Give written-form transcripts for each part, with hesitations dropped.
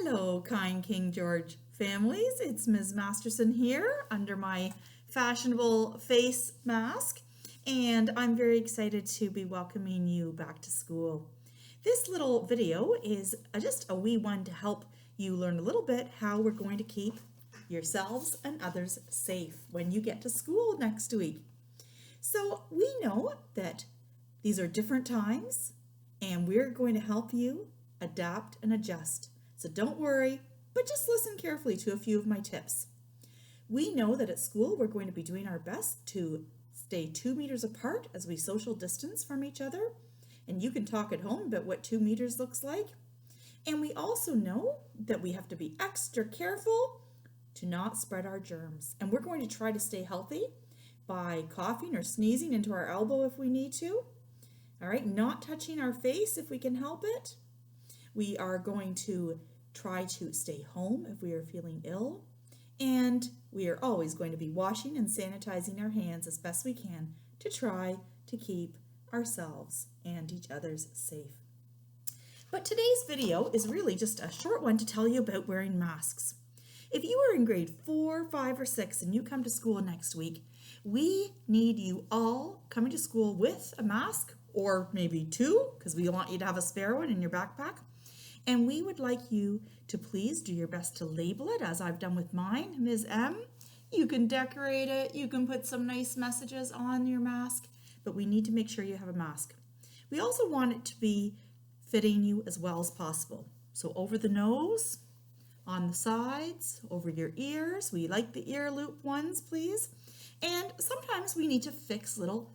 Hello, kind King George families. It's Ms. Masterson here under my fashionable face mask, and I'm very excited to be welcoming you back to school. This little video is just a wee one to help you learn a little bit how we're going to keep yourselves and others safe when you get to school next week. So we know that these are different times, and we're going to help you adapt and adjust. So don't worry, but just listen carefully to a few of my tips. We know that at school we're going to be doing our best to stay 2 meters apart as we social distance from each other. And you can talk at home about what 2 meters looks like. And we also know that we have to be extra careful to not spread our germs. And we're going to try to stay healthy by coughing or sneezing into our elbow if we need to. All right, not touching our face if we can help it. We are going to try to stay home if we are feeling ill. And we are always going to be washing and sanitizing our hands as best we can to try to keep ourselves and each other's safe. But today's video is really just a short one to tell you about wearing masks. If you are in grade 4, 5, or 6 and you come to school next week, we need you all coming to school with a mask, or maybe two, because we want you to have a spare one in your backpack. And we would like you to please do your best to label it, as I've done with mine, Ms. M. You can decorate it, you can put some nice messages on your mask, but we need to make sure you have a mask. We also want it to be fitting you as well as possible. So over the nose, on the sides, over your ears. We like the ear loop ones, please. And sometimes we need to fix little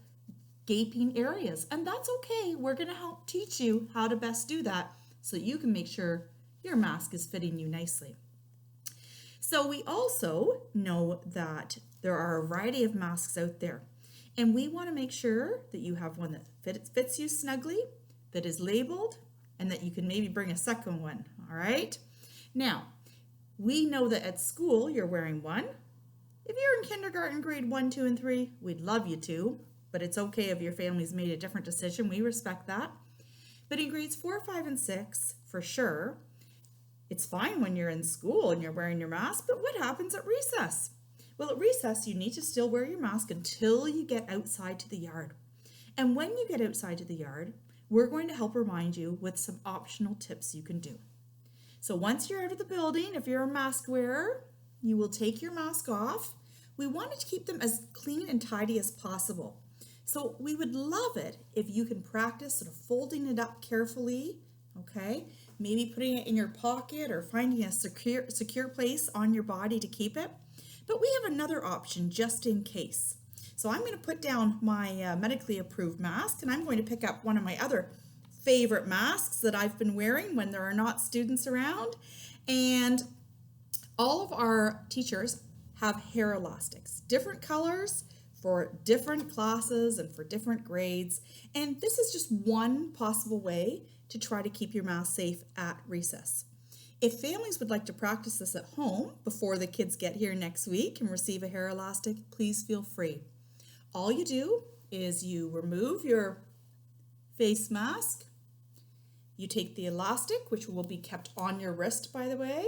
gaping areas, and that's okay. We're going to help teach you how to best do that so you can make sure your mask is fitting you nicely. So we also know that there are a variety of masks out there, and we want to make sure that you have one that fits you snugly, that is labeled, and that you can maybe bring a second one, all right? Now, we know that at school you're wearing one. If you're in kindergarten, grade 1, 2, and 3, we'd love you to, but it's okay if your family's made a different decision. We respect that. But in grades 4, 5, and 6, for sure, it's fine when you're in school and you're wearing your mask, but what happens at recess? Well, at recess, you need to still wear your mask until you get outside to the yard. And when you get outside to the yard, we're going to help remind you with some optional tips you can do. So once you're out of the building, if you're a mask wearer, you will take your mask off. We wanted to keep them as clean and tidy as possible. So we would love it if you can practice sort of folding it up carefully, okay? Maybe putting it in your pocket or finding a secure place on your body to keep it. But we have another option just in case. So I'm going to put down my medically approved mask, and I'm going to pick up one of my other favorite masks that I've been wearing when there are not students around. And all of our teachers have hair elastics, different colors for different classes and for different grades. And this is just one possible way to try to keep your mask safe at recess. If families would like to practice this at home before the kids get here next week and receive a hair elastic, please feel free. All you do is you remove your face mask. You take the elastic, which will be kept on your wrist, by the way.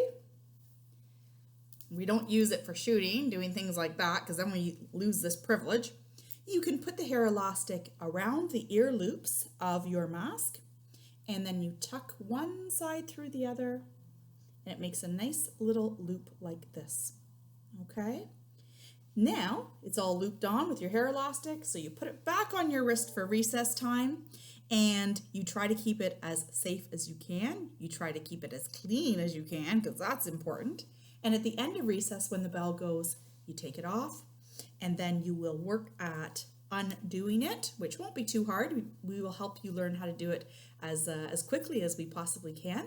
We don't use it for shooting, doing things like that, because then we lose this privilege. You can put the hair elastic around the ear loops of your mask, and then you tuck one side through the other, and it makes a nice little loop like this, okay? Now, it's all looped on with your hair elastic, so you put it back on your wrist for recess time, and you try to keep it as safe as you can. You try to keep it as clean as you can, because that's important. And at the end of recess, when the bell goes, you take it off, and then you will work at undoing it, which won't be too hard. We will help you learn how to do it as quickly as we possibly can.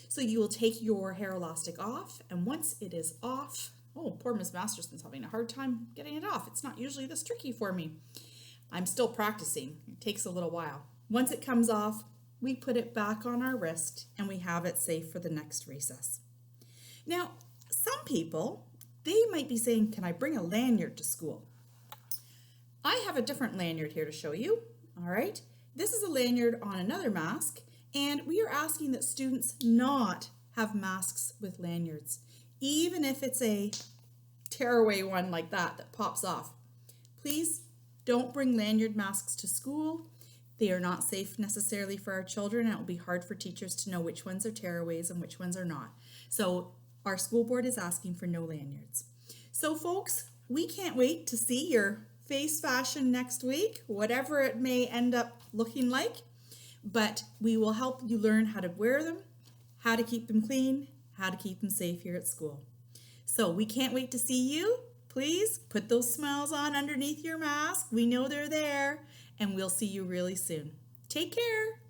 So you will take your hair elastic off, and once it is off, oh, poor Miss Masterson's having a hard time getting it off. It's not usually this tricky for me. I'm still practicing. It takes a little while. Once it comes off, we put it back on our wrist, and we have it safe for the next recess. Now, some people, they might be saying, can I bring a lanyard to school? I have a different lanyard here to show you, all right? This is a lanyard on another mask, and we are asking that students not have masks with lanyards, even if it's a tearaway one like that pops off. Please don't bring lanyard masks to school. They are not safe necessarily for our children, and it will be hard for teachers to know which ones are tearaways and which ones are not. So our school board is asking for no lanyards. So folks, we can't wait to see your face fashion next week, whatever it may end up looking like. But we will help you learn how to wear them, how to keep them clean, how to keep them safe here at school. So we can't wait to see you. Please put those smiles on underneath your mask. We know they're there, and we'll see you really soon. Take care.